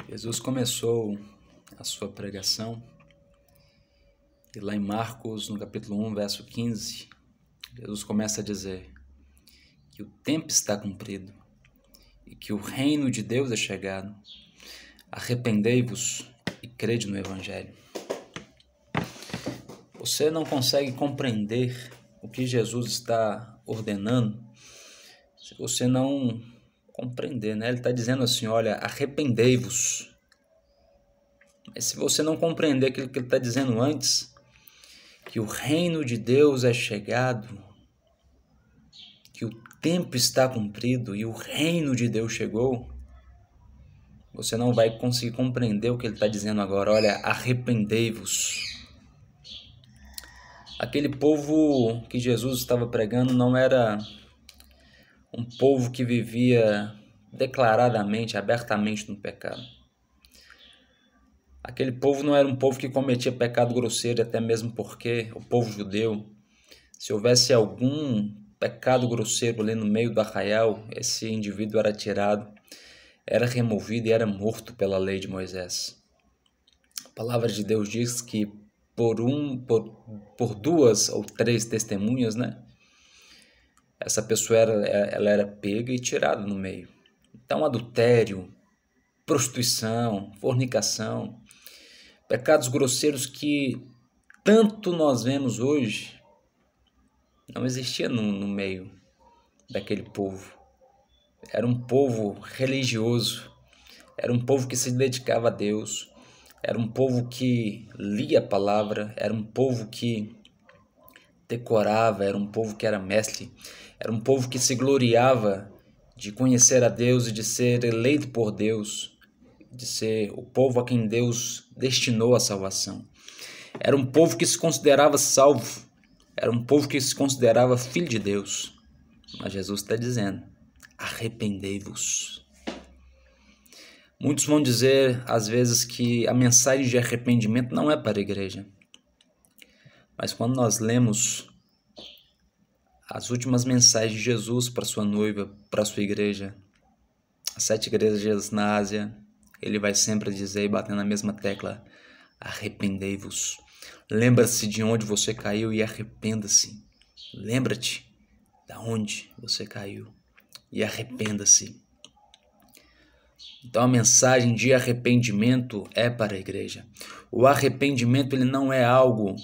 Jesus começou a sua pregação e lá em Marcos, no capítulo 1, verso 15, Jesus começa a dizer que o tempo está cumprido e que o reino de Deus é chegado. Arrependei-vos e crede no Evangelho. Você não consegue compreender o que Jesus está ordenando se você não compreender, né? Ele está dizendo assim, olha, arrependei-vos. Mas se você não compreender aquilo que ele está dizendo antes, que o reino de Deus é chegado, que o tempo está cumprido e o reino de Deus chegou, você não vai conseguir compreender o que ele está dizendo agora. Olha, arrependei-vos. Aquele povo que Jesus estava pregando não era um povo que vivia declaradamente, abertamente no pecado. Aquele povo não era um povo que cometia pecado grosseiro, até mesmo porque o povo judeu, se houvesse algum pecado grosseiro ali no meio do arraial, esse indivíduo era tirado, era removido e era morto pela lei de Moisés. A palavra de Deus diz que por duas ou três testemunhas, né? Essa pessoa ela era pega e tirada no meio. Então, adultério, prostituição, fornicação, pecados grosseiros que tanto nós vemos hoje, não existia no meio daquele povo. Era um povo religioso, era um povo que se dedicava a Deus, era um povo que lia a palavra, era um povo que decorava, era um povo que era mestre, era um povo que se gloriava de conhecer a Deus e de ser eleito por Deus, de ser o povo a quem Deus destinou a salvação. Era um povo que se considerava salvo, era um povo que se considerava filho de Deus. Mas Jesus está dizendo, arrependei-vos. Muitos vão dizer, às vezes, que a mensagem de arrependimento não é para a igreja. Mas quando nós lemos as últimas mensagens de Jesus para sua noiva, para sua igreja, as 7 igrejas na Ásia, ele vai sempre dizer e bater na mesma tecla, arrependei-vos. Lembra-se de onde você caiu e arrependa-se. Lembra-te de onde você caiu e arrependa-se. Então a mensagem de arrependimento é para a igreja. O arrependimento ele não é algo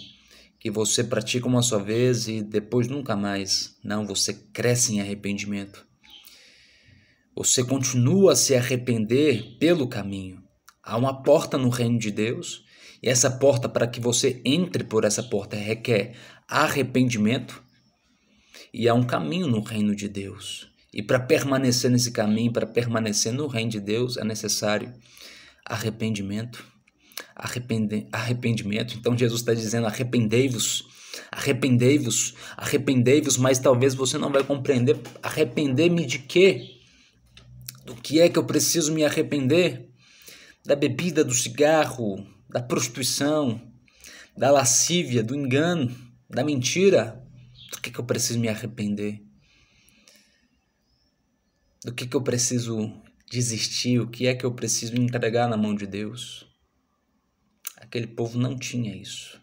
que você pratica uma só vez e depois nunca mais. Não, você cresce em arrependimento. Você continua a se arrepender pelo caminho. Há uma porta no reino de Deus e essa porta, para que você entre por essa porta, requer arrependimento e há um caminho no reino de Deus. E para permanecer nesse caminho, para permanecer no reino de Deus, é necessário arrependimento. Arrependimento. Então Jesus está dizendo, arrependei-vos, arrependei-vos, arrependei-vos, mas talvez você não vai compreender. Arrepender-me de quê? Do que é que eu preciso me arrepender? Da bebida, do cigarro, da prostituição, da lascívia, do engano, da mentira? Do que eu preciso me arrepender? Do que eu preciso desistir? O que é que eu preciso entregar na mão de Deus? Aquele povo não tinha isso.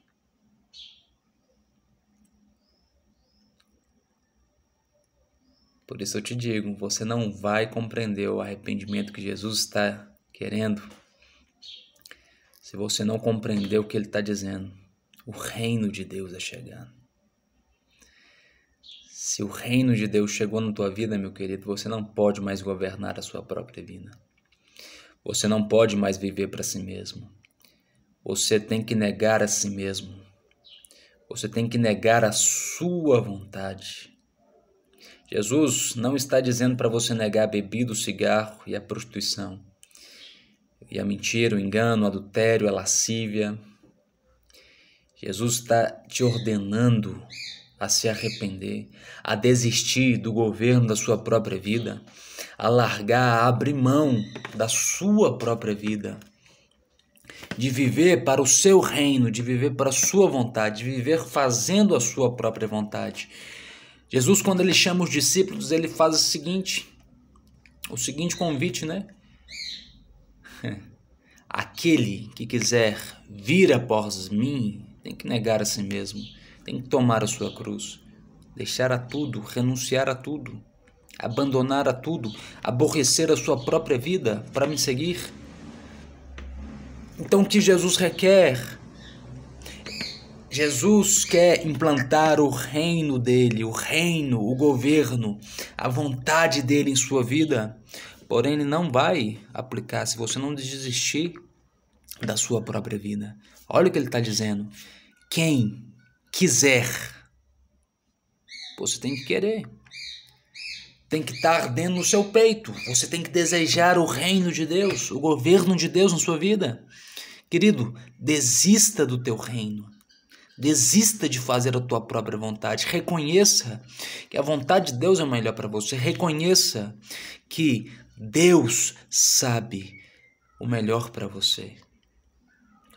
Por isso eu te digo, você não vai compreender o arrependimento que Jesus está querendo se você não compreender o que ele está dizendo. O reino de Deus é chegando. Se o reino de Deus chegou na tua vida, meu querido, você não pode mais governar a sua própria vida. Você não pode mais viver para si mesmo. Você tem que negar a si mesmo. Você tem que negar a sua vontade. Jesus não está dizendo para você negar a bebida, o cigarro e a prostituição. E a mentira, o engano, o adultério, a lascívia. Jesus está te ordenando a se arrepender, a desistir do governo da sua própria vida, a largar, a abrir mão da sua própria vida, de viver para o seu reino, de viver para a sua vontade, de viver fazendo a sua própria vontade. Jesus, quando ele chama os discípulos, ele faz o seguinte convite, né? Aquele que quiser vir após mim tem que negar a si mesmo, tem que tomar a sua cruz, deixar a tudo, renunciar a tudo, abandonar a tudo, aborrecer a sua própria vida para me seguir. Então o que Jesus requer? Jesus quer implantar o reino dele, o reino, o governo, a vontade dele em sua vida. Porém, ele não vai aplicar se você não desistir da sua própria vida. Olha o que ele está dizendo. Quem quiser, você tem que querer. Tem que estar ardendo no seu peito. Você tem que desejar o reino de Deus, o governo de Deus na sua vida. Querido, desista do teu reino. Desista de fazer a tua própria vontade. Reconheça que a vontade de Deus é melhor para você. Reconheça que Deus sabe o melhor para você.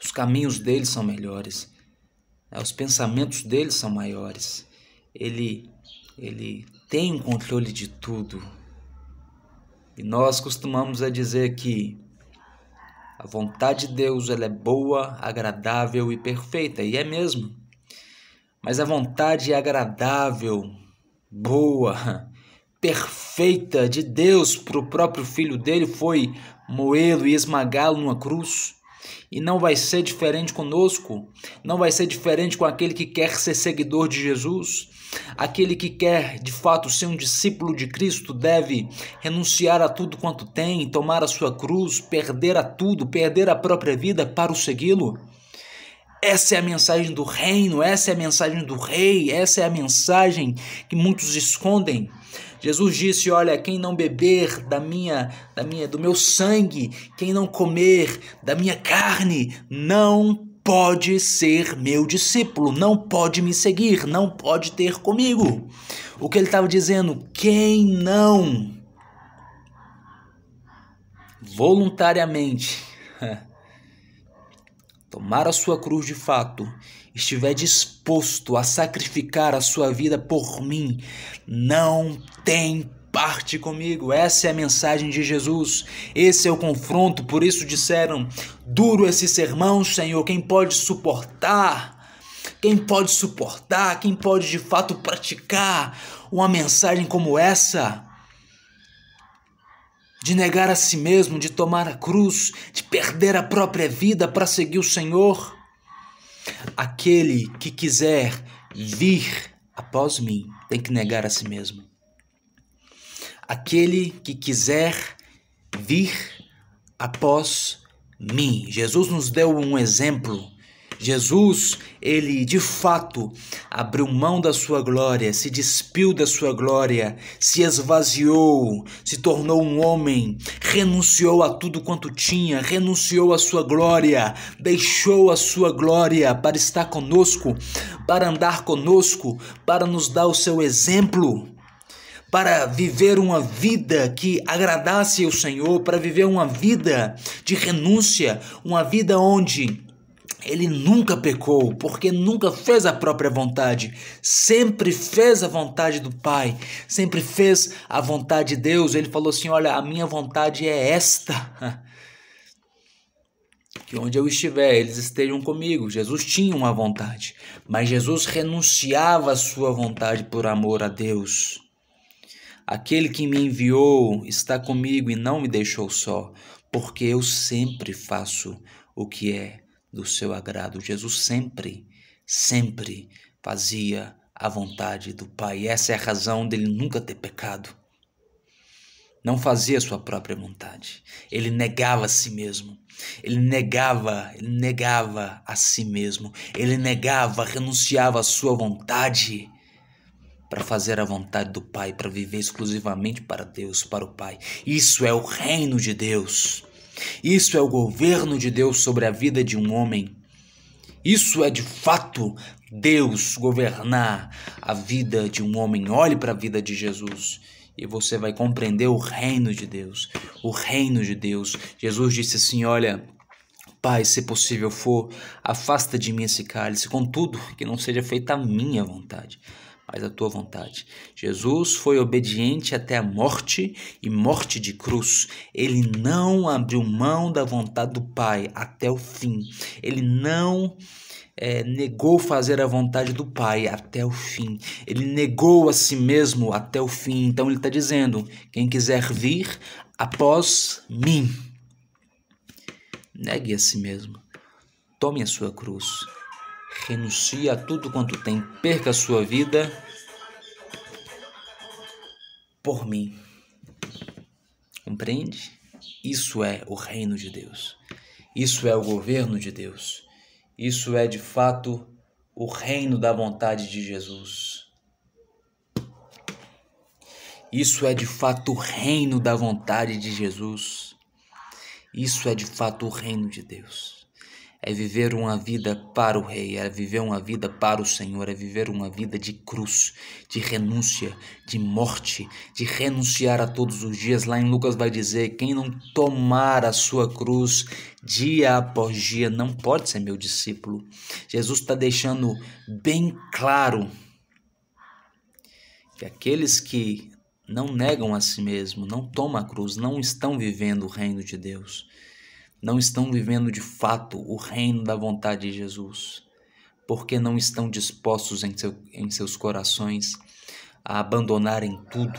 Os caminhos dele são melhores. Os pensamentos dele são maiores. Ele tem o controle de tudo. E nós costumamos dizer que a vontade de Deus ela é boa, agradável e perfeita, e é mesmo. Mas a vontade agradável, boa, perfeita de Deus para o próprio Filho dele foi moê-lo e esmagá-lo numa cruz. E não vai ser diferente conosco, não vai ser diferente com aquele que quer ser seguidor de Jesus. Aquele que quer de fato ser um discípulo de Cristo deve renunciar a tudo quanto tem, tomar a sua cruz, perder a tudo, perder a própria vida para o segui-lo. Essa é a mensagem do reino, essa é a mensagem do rei, essa é a mensagem que muitos escondem. Jesus disse, olha, quem não beber do meu sangue, quem não comer da minha carne, não pode ser meu discípulo, não pode me seguir, não pode ter comigo. O que ele estava dizendo, quem não voluntariamente tomar a sua cruz de fato, estiver disposto a sacrificar a sua vida por mim, não tem parte comigo. Essa é a mensagem de Jesus, esse é o confronto. Por isso disseram, duro esse sermão, Senhor, quem pode suportar? Quem pode suportar? Quem pode de fato praticar uma mensagem como essa? De negar a si mesmo, de tomar a cruz, de perder a própria vida para seguir o Senhor. Aquele que quiser vir após mim tem que negar a si mesmo. Aquele que quiser vir após mim. Jesus nos deu um exemplo. Jesus, ele de fato abriu mão da sua glória, se despiu da sua glória, se esvaziou, se tornou um homem, renunciou a tudo quanto tinha, renunciou à sua glória, deixou a sua glória para estar conosco, para andar conosco, para nos dar o seu exemplo, para viver uma vida que agradasse ao Senhor, para viver uma vida de renúncia, uma vida onde ele nunca pecou, porque nunca fez a própria vontade, sempre fez a vontade do Pai, sempre fez a vontade de Deus. Ele falou assim, olha, a minha vontade é esta, que onde eu estiver, eles estejam comigo. Jesus tinha uma vontade, mas Jesus renunciava à sua vontade por amor a Deus. Aquele que me enviou está comigo e não me deixou só, porque eu sempre faço o que é do seu agrado. Jesus sempre fazia a vontade do Pai. Essa é a razão dele nunca ter pecado. Não fazia a sua própria vontade. Ele negava a si mesmo. Ele negava a si mesmo. Ele renunciava à sua vontade para fazer a vontade do Pai, para viver exclusivamente para Deus, para o Pai. Isso é o reino de Deus. Isso é o governo de Deus sobre a vida de um homem. Isso é de fato Deus governar a vida de um homem. Olhe para a vida de Jesus e você vai compreender o reino de Deus. O reino de Deus. Jesus disse assim, olha, Pai, se possível for, afasta de mim esse cálice, contudo, que não seja feita a minha vontade, mas a tua vontade. Jesus foi obediente até a morte e morte de cruz. Ele não abriu mão da vontade do Pai até o fim. Ele não negou fazer a vontade do Pai até o fim. Ele negou a si mesmo até o fim. Então ele está dizendo, quem quiser vir após mim, negue a si mesmo, tome a sua cruz, renuncie a tudo quanto tem, perca a sua vida por mim. Compreende? Isso é o reino de Deus. Isso é o governo de Deus. Isso é de fato o reino da vontade de Jesus. Isso é de fato o reino da vontade de Jesus. Isso é de fato o reino de Deus. É viver uma vida para o Rei, é viver uma vida para o Senhor, é viver uma vida de cruz, de renúncia, de morte, de renunciar a todos os dias. Lá em Lucas vai dizer, quem não tomar a sua cruz dia após dia não pode ser meu discípulo. Jesus está deixando bem claro que aqueles que não negam a si mesmo, não tomam a cruz, não estão vivendo o reino de Deus. Não estão vivendo de fato o reino da vontade de Jesus, porque não estão dispostos em seus corações a abandonarem tudo,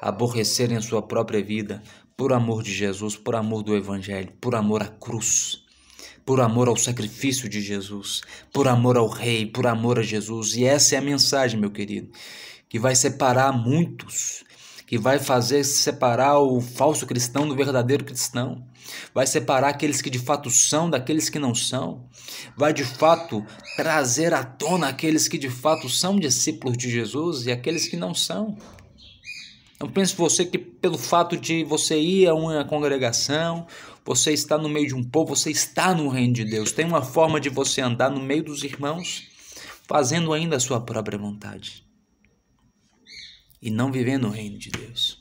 a aborrecerem a sua própria vida, por amor de Jesus, por amor do Evangelho, por amor à cruz, por amor ao sacrifício de Jesus, por amor ao Rei, por amor a Jesus. E essa é a mensagem, meu querido, que vai separar muitos, que vai fazer separar o falso cristão do verdadeiro cristão, vai separar aqueles que de fato são daqueles que não são, vai de fato trazer à tona aqueles que de fato são discípulos de Jesus e aqueles que não são. Não pense você que pelo fato de você ir a uma congregação, você está no meio de um povo, você está no reino de Deus. Tem uma forma de você andar no meio dos irmãos, fazendo ainda a sua própria vontade e não vivendo o reino de Deus.